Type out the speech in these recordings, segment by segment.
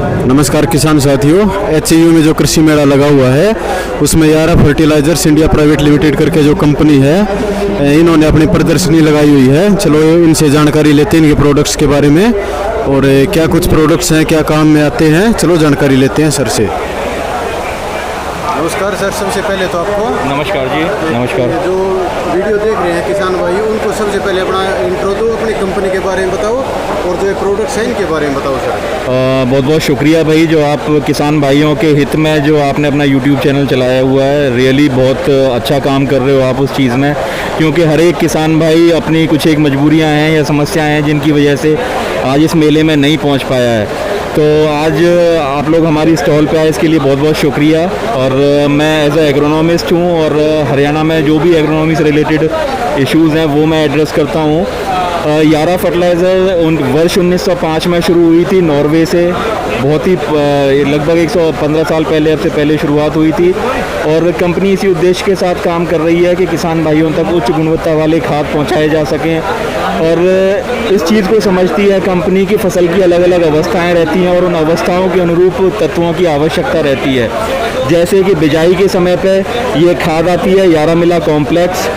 नमस्कार किसान साथियों, HCU में जो कृषि मेला लगा हुआ है उसमें यारा फर्टिलाइजर्स इंडिया प्राइवेट लिमिटेड करके जो कंपनी है इन्होंने अपनी प्रदर्शनी लगाई हुई है। चलो इनसे जानकारी लेते हैं इनके प्रोडक्ट्स के बारे में और क्या कुछ प्रोडक्ट्स हैं, क्या काम में आते हैं। चलो जानकारी लेते हैं सर से। नमस्कार सर, सबसे पहले तो आपको नमस्कार जी। नमस्कार। जो वीडियो देख रहे हैं किसान भाई, उनको सबसे पहले अपना इंट्रो दो, अपनी कंपनी के बारे में बताओ और जो प्रोडक्ट्स हैं इनके बारे में बताओ सर। बहुत बहुत शुक्रिया भाई, जो आप किसान भाइयों के हित में जो आपने अपना यूट्यूब चैनल चलाया हुआ है। रियली बहुत अच्छा काम कर रहे हो आप उस चीज़ में, क्योंकि हर एक किसान भाई अपनी कुछ एक मजबूरियाँ हैं या समस्याएँ हैं जिनकी वजह से आज इस मेले में नहीं पहुँच पाया है। तो आज आप लोग हमारी स्टॉल पे आए, इसके लिए बहुत बहुत शुक्रिया। और मैं एज ए एग्रोनॉमिस्ट हूँ और हरियाणा में जो भी एग्रोनॉमी से रिलेटेड इश्यूज़ हैं वो मैं एड्रेस करता हूँ। यारा फर्टिलाइज़र वर्ष 1905 में शुरू हुई थी नॉर्वे से। बहुत ही लगभग 115 साल पहले, अब से पहले शुरुआत हुई थी और कंपनी इसी उद्देश्य के साथ काम कर रही है कि किसान भाइयों तक उच्च गुणवत्ता वाले खाद पहुंचाए जा सकें। और इस चीज़ को समझती है कंपनी की फसल की अलग अलग अवस्थाएं रहती हैं और उन अवस्थाओं के अनुरूप तत्वों की आवश्यकता रहती है। जैसे कि बिजाई के समय पे ये खाद आती है यारा मिला कॉम्प्लेक्स,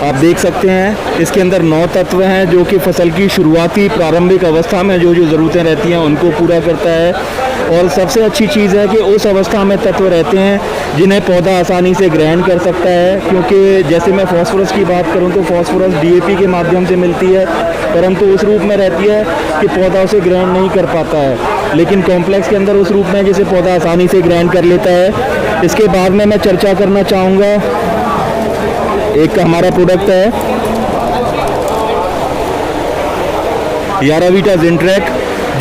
आप देख सकते हैं। इसके अंदर 9 तत्व हैं जो कि फसल की शुरुआती प्रारंभिक अवस्था में जो जो ज़रूरतें रहती हैं उनको पूरा करता है। और सबसे अच्छी चीज़ है कि उस अवस्था में तत्व रहते हैं जिन्हें पौधा आसानी से ग्रहण कर सकता है। क्योंकि जैसे मैं फास्फोरस की बात करूं तो फास्फोरस DAP के माध्यम से मिलती है, परंतु उस रूप में रहती है कि पौधा उसे ग्रहण नहीं कर पाता है। लेकिन कॉम्प्लेक्स के अंदर उस रूप में जिसे पौधा आसानी से ग्रहण कर लेता है। इसके बाद में मैं चर्चा करना चाहूँगा, एक हमारा प्रोडक्ट है यारावीटा जिंट्रैक,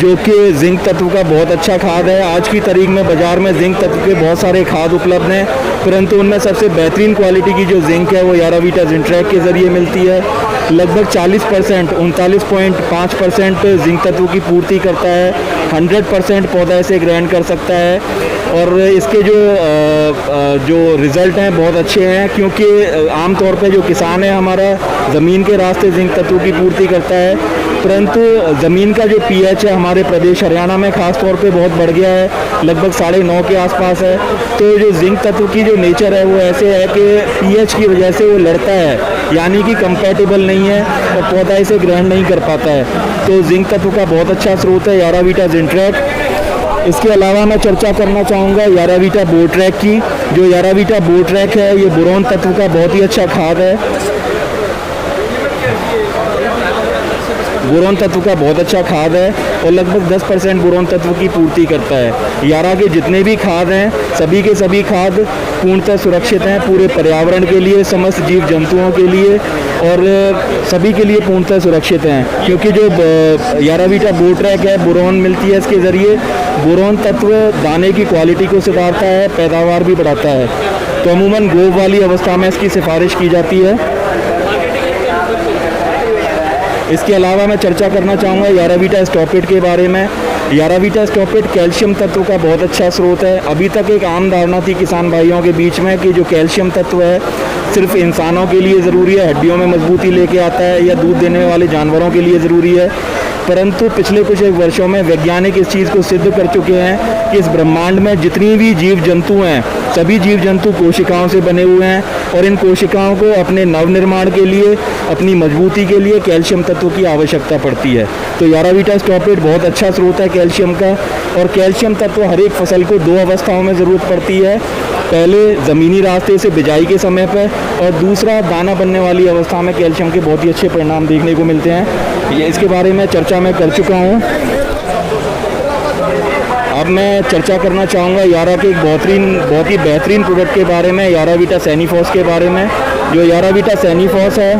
जो कि जिंक तत्व का बहुत अच्छा खाद है। आज की तारीख में बाज़ार में जिंक तत्व के बहुत सारे खाद उपलब्ध हैं, परंतु उनमें सबसे बेहतरीन क्वालिटी की जो जिंक है वो यारावीटा जिंट्रैक के ज़रिए मिलती है। लगभग 40%, 39.5% जिंक तत्व की पूर्ति करता है। 100% पौधा इसे ग्रहण कर सकता है और इसके जो रिज़ल्ट हैं बहुत अच्छे हैं। क्योंकि आमतौर पे जो किसान है हमारा ज़मीन के रास्ते जिंक तत्व की पूर्ति करता है, परंतु ज़मीन का जो pH है हमारे प्रदेश हरियाणा में ख़ास तौर पे बहुत बढ़ गया है, लगभग 9.5 के आसपास है। तो जो जिंक तत्व की जो नेचर है वो ऐसे है कि pH की वजह से वो लड़ता है, यानी कि कंपैटिबल नहीं है और पौधा इसे ग्रहण नहीं कर पाता है। तो जिंक तत्व का बहुत अच्छा स्रोत है यारावीटा जिंट्रैक। इसके अलावा मैं चर्चा करना चाहूँगा यारावीटा बोट्रैक की। जो यारावीटा बोट्रैक है ये बोरोन तत्व का बहुत ही अच्छा खाद है। बोरोन तत्व का बहुत अच्छा खाद है और लगभग 10% बोरोन तत्व की पूर्ति करता है। यारा के जितने भी खाद हैं सभी के सभी खाद पूर्णतः सुरक्षित हैं पूरे पर्यावरण के लिए, समस्त जीव जंतुओं के लिए और सभी के लिए पूर्णतः सुरक्षित हैं। क्योंकि जो यारावीटा बोट्रैक है बोरोन मिलती है इसके ज़रिए। बोरोन तत्व दाने की क्वालिटी को सुधारता है, पैदावार भी बढ़ाता है। तो अमूमन गोब वाली अवस्था में इसकी सिफारिश की जाती है। इसके अलावा मैं चर्चा करना चाहूँगा यारावीटा स्टॉपिट के बारे में। यारावीटा स्टॉपिट कैल्शियम तत्व का बहुत अच्छा स्रोत है। अभी तक एक आम धारणा थी किसान भाइयों के बीच में कि जो कैल्शियम तत्व है सिर्फ इंसानों के लिए ज़रूरी है, हड्डियों में मजबूती लेके आता है, या दूध देने वाले जानवरों के लिए ज़रूरी है। परंतु पिछले कुछ एक वर्षों में वैज्ञानिक इस चीज़ को सिद्ध कर चुके हैं कि इस ब्रह्मांड में जितनी भी जीव जंतु हैं सभी जीव जंतु कोशिकाओं से बने हुए हैं और इन कोशिकाओं को अपने नवनिर्माण के लिए, अपनी मजबूती के लिए कैल्शियम तत्व की आवश्यकता पड़ती है। तो यारावीटा स्टॉपिट बहुत अच्छा स्रोत है कैल्शियम का। और कैल्शियम तत्व हर एक फसल को 2 अवस्थाओं में ज़रूरत पड़ती है। पहले ज़मीनी रास्ते से बिजाई के समय पर और दूसरा दाना बनने वाली अवस्था में कैल्शियम के बहुत ही अच्छे परिणाम देखने को मिलते हैं। ये इसके बारे में चर्चा मैं कर चुका हूँ। अब मैं चर्चा करना चाहूँगा यारा के एक बहुत ही बेहतरीन प्रोडक्ट के बारे में, यारावीटा सैनिफॉस के बारे में। जो यारावीटा सैनिफॉस है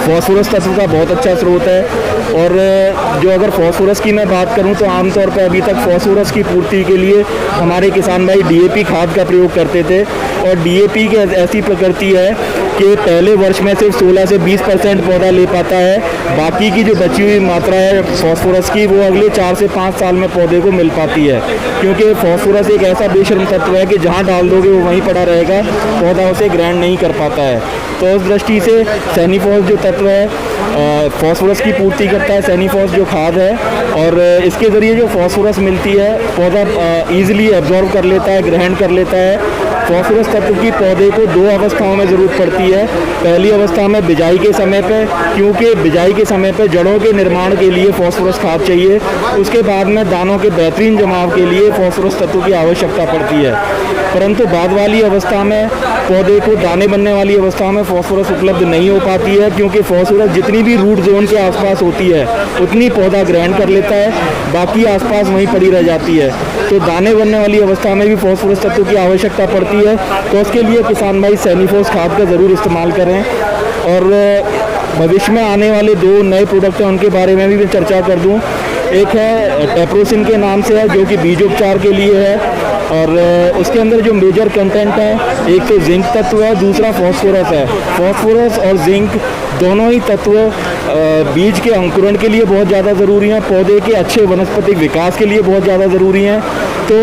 फॉस्फोरस तत्व का बहुत अच्छा स्रोत है। और जो अगर फॉस्फोरस की मैं बात करूं तो आमतौर पर अभी तक फॉस्फोरस की पूर्ति के लिए हमारे किसान भाई DAP खाद का प्रयोग करते थे। और DAP की ऐसी प्रकृति है कि पहले वर्ष में सिर्फ 16 से 20% पौधा ले पाता है, बाकी की जो बची हुई मात्रा है फॉस्फोरस की वो अगले 4 से 5 साल में पौधे को मिल पाती है। क्योंकि फॉस्फोरस एक ऐसा बेशर्म तत्व है कि जहाँ डाल दोगे वो वहीं पड़ा रहेगा, पौधा उसे ग्रहण नहीं कर पाता है। तो उस दृष्टि से सैनिफॉस जो तत्व है फॉस्फोरस की पूर्ति करता है सैनिफॉस जो खाद है, और इसके ज़रिए जो फॉस्फोरस मिलती है पौधा ईजिली एब्जॉर्ब कर लेता है, ग्रहण कर लेता है। फॉस्फोरस तत्व की पौधे को 2 अवस्थाओं में ज़रूरत पड़ती है। पहली अवस्था में बिजाई के समय पे, क्योंकि बिजाई के समय पे जड़ों के निर्माण के लिए फॉस्फोरस खाद चाहिए। उसके बाद में दानों के बेहतरीन जमाव के लिए फॉस्फोरस तत्व की आवश्यकता पड़ती है। परंतु बाद वाली अवस्था में पौधे को दाने बनने वाली अवस्था में फॉस्फोरस उपलब्ध नहीं हो पाती है, क्योंकि फॉस्फोरस जितनी भी रूट जोन के आसपास होती है उतनी पौधा ग्रहण कर लेता है, बाकी आसपास वहीं पड़ी रह जाती है। तो दाने बनने वाली अवस्था में भी फॉस्फोरस तत्व की आवश्यकता पड़ती है। तो उसके लिए किसान भाई सैनिफॉस खाद का ज़रूर इस्तेमाल करें। और भविष्य में आने वाले 2 नए प्रोडक्ट हैं, उनके बारे में भी मैं चर्चा कर दूं। एक है टेप्रोसिन के नाम से है, जो कि बीजोपचार के लिए है, और उसके अंदर जो मेजर कंटेंट है, एक तो जिंक तत्व है, दूसरा फॉस्फोरस है। फॉस्फोरस और जिंक दोनों ही तत्व बीज के अंकुरण के लिए बहुत ज़्यादा ज़रूरी हैं, पौधे के अच्छे वनस्पतिक विकास के लिए बहुत ज़्यादा ज़रूरी हैं। तो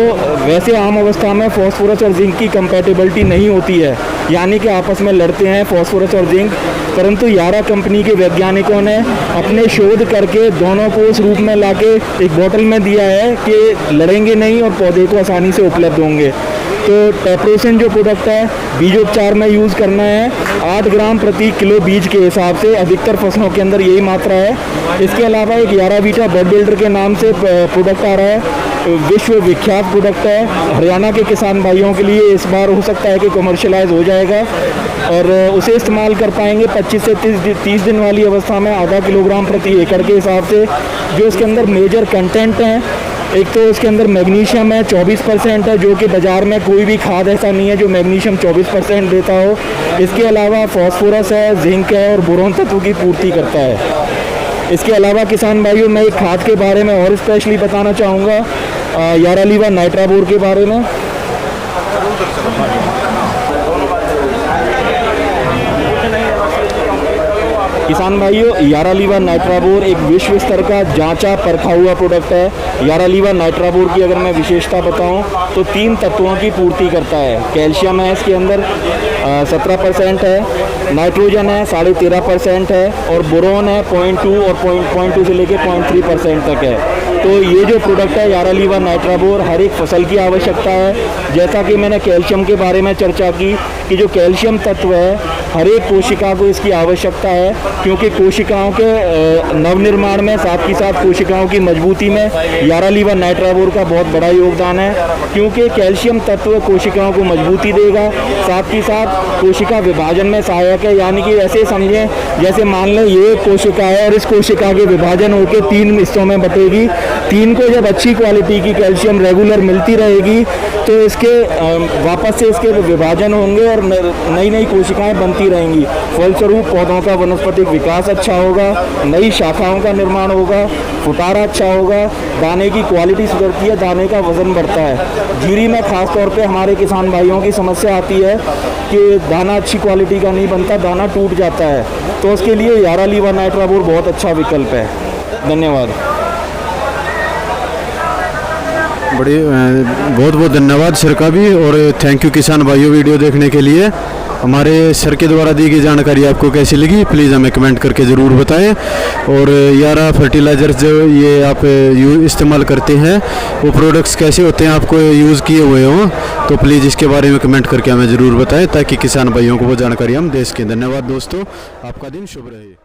वैसे आम अवस्था में फॉस्फोरस और जिंक की कंपैटिबिलिटी नहीं होती है, यानी कि आपस में लड़ते हैं फॉस्फोरस और जिंक। परंतु यारा कंपनी के वैज्ञानिकों ने अपने शोध करके दोनों को उस रूप में लाके एक बोतल में दिया है कि लड़ेंगे नहीं और पौधे को आसानी से उपलब्ध होंगे। तो टेप्रोसिन जो प्रोडक्ट है बीजोपचार में यूज़ करना है 8 ग्राम प्रति किलो बीज के हिसाब से, अधिकतर फसलों के अंदर यही मात्रा है। इसके अलावा एक यारावीटा बर्ड बिल्डर के नाम से प्रोडक्ट आ रहा है, विश्व विख्यात प्रोडक्ट है। हरियाणा के किसान भाइयों के लिए इस बार हो सकता है कि कमर्शियलाइज हो जाएगा और उसे इस्तेमाल कर पाएंगे 25 से 30 दिन वाली अवस्था में आधा किलोग्राम प्रति एकड़ के हिसाब से। जो इसके अंदर मेजर कंटेंट हैं, एक तो इसके अंदर मैग्नीशियम है 24% है, जो कि बाज़ार में कोई भी खाद ऐसा नहीं है जो मैग्नीशियम 24% देता हो। इसके अलावा फॉस्फोरस है, जिंक है और बोरोन तत्व की पूर्ति करता है। इसके अलावा किसान भाइयों मैं एक खाद के बारे में और स्पेशली बताना चाहूँगा, यारालीवा नाइट्राबोर के बारे में। किसान भाइयों यारालीवा नाइट्राबोर एक विश्व स्तर का जांचा परखा हुआ प्रोडक्ट है। यारालीवा नाइट्राबोर की अगर मैं विशेषता बताऊं तो 3 तत्वों की पूर्ति करता है। कैल्शियम है इसके अंदर 17% है, नाइट्रोजन है 13.5% है और बोरोन है 0.2 और 0.2 से लेकर 0.3% तक है। तो ये जो प्रोडक्ट है यारालीवा नाइट्राबोर हर एक फसल की आवश्यकता है। जैसा कि मैंने कैल्शियम के बारे में चर्चा की कि जो कैल्शियम तत्व है हर एक कोशिका को इसकी आवश्यकता है, क्योंकि कोशिकाओं के नवनिर्माण में साथ ही साथ कोशिकाओं की मजबूती में यारालीवा नाइट्राबोर का बहुत बड़ा योगदान है। क्योंकि कैल्शियम तत्व कोशिकाओं को मजबूती देगा, साथ ही साथ कोशिका विभाजन में सहायक है। यानी कि ऐसे समझें जैसे मान लें ये कोशिका है और इस कोशिका के विभाजन होकर 3 हिस्सों में बटेगी। 3 को जब अच्छी क्वालिटी की कैल्शियम रेगुलर मिलती रहेगी तो इसके वापस से इसके विभाजन होंगे और नई नई कोशिकाएं बनती रहेंगी। फलस्वरूप पौधों का वनस्पतिक विकास अच्छा होगा, नई शाखाओं का निर्माण होगा, फुटारा अच्छा होगा, दाने की क्वालिटी सुधरती है, दाने का वजन बढ़ता है। जीरी में खास तौर पे हमारे किसान भाइयों की समस्या आती है कि दाना अच्छी क्वालिटी का नहीं बनता, दाना टूट जाता है। तो उसके लिए यारालीवा नाइट्राबोर बहुत अच्छा विकल्प है। धन्यवाद। बड़ी बहुत बहुत धन्यवाद सर का भी, और थैंक यू किसान भाइयों वीडियो देखने के लिए। हमारे सर के द्वारा दी गई जानकारी आपको कैसी लगी प्लीज़ हमें कमेंट करके ज़रूर बताएं। और यारा फर्टिलाइज़र्स जो ये आप इस्तेमाल करते हैं वो प्रोडक्ट्स कैसे होते हैं आपको यूज़ किए हुए हों तो प्लीज़ इसके बारे में कमेंट करके हमें ज़रूर बताएं ताकि किसान भाइयों को वो जानकारी हम दे सकें। धन्यवाद दोस्तों, आपका दिन शुभ रहे।